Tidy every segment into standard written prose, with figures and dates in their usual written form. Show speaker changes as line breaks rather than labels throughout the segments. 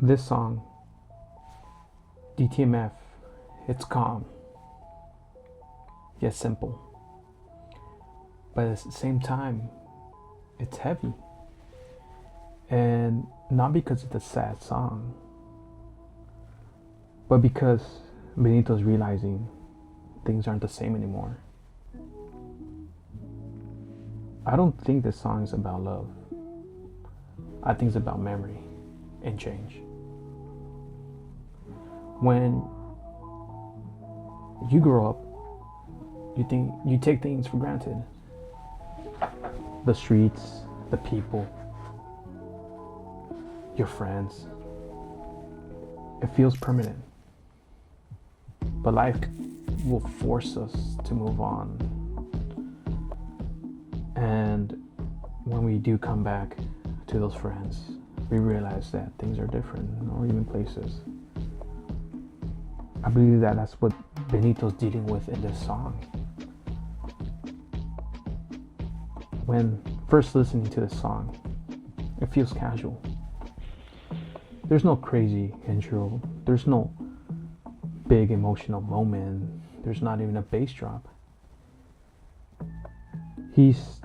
This song, DTMF, it's calm, yet simple. But at the same time, it's heavy. And not because it's a sad song, but because Benito's realizing things aren't the same anymore. I don't think this song is about love. I think it's about memory and change. When you grow up, you take things for granted. The streets, the people, your friends. It feels permanent. But life will force us to move on. And when we do come back to those friends, we realize that things are different, or even places. I believe that that's what Benito's dealing with in this song. When first listening to this song, it feels casual. There's no crazy intro. There's no big emotional moment. There's not even a bass drop. He's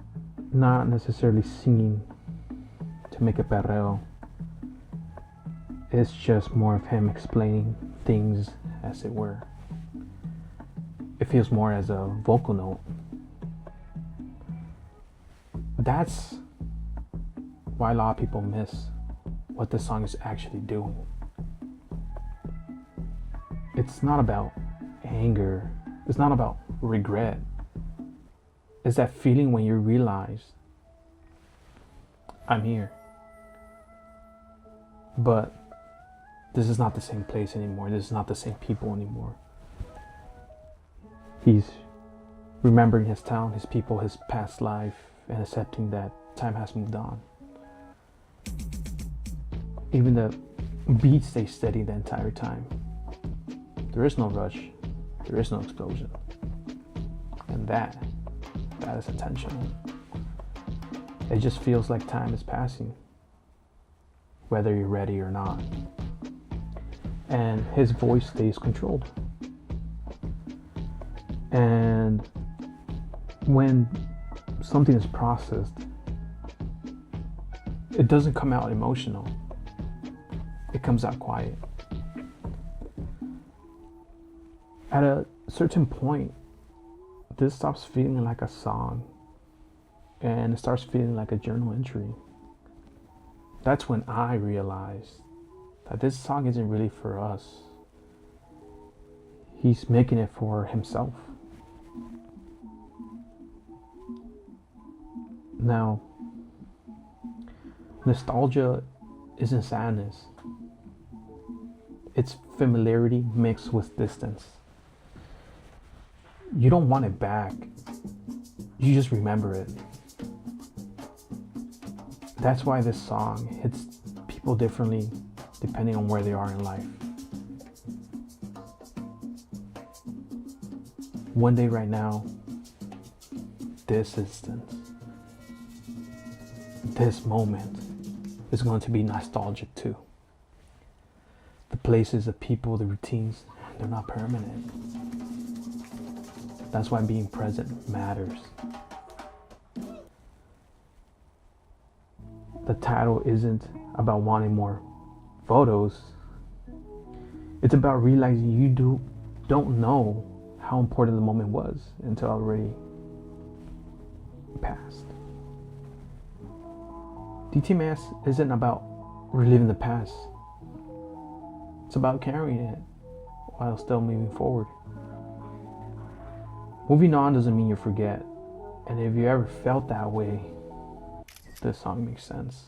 not necessarily singing to make a perreo. It's just more of him explaining things as it were. It feels more as a vocal note. That's why a lot of people miss what the song is actually doing. It's not about anger. It's not about regret. It's that feeling when you realize, I'm here. But this is not the same place anymore. This is not the same people anymore. He's remembering his town, his people, his past life, and accepting that time has moved on. Even the beat stays steady the entire time. There is no rush. There is no explosion. And that is intentional. It just feels like time is passing, whether you're ready or not. And his voice stays controlled. And when something is processed, it doesn't come out emotional. It comes out quiet. At a certain point, this stops feeling like a song and it starts feeling like a journal entry. That's when I realized that this song isn't really for us. He's making it for himself. Now, nostalgia isn't sadness. It's familiarity mixed with distance. You don't want it back. You just remember it. That's why this song hits people differently depending on where they are in life. One day right now, this instance, this moment is going to be nostalgic too. The places, the people, the routines, they're not permanent. That's why being present matters. The title isn't about wanting more photos. It's about realizing you don't know how important the moment was until already passed. DTMF isn't about reliving the past. It's about carrying it while still moving forward. Moving on doesn't mean you forget. And if you ever felt that way, this song makes sense.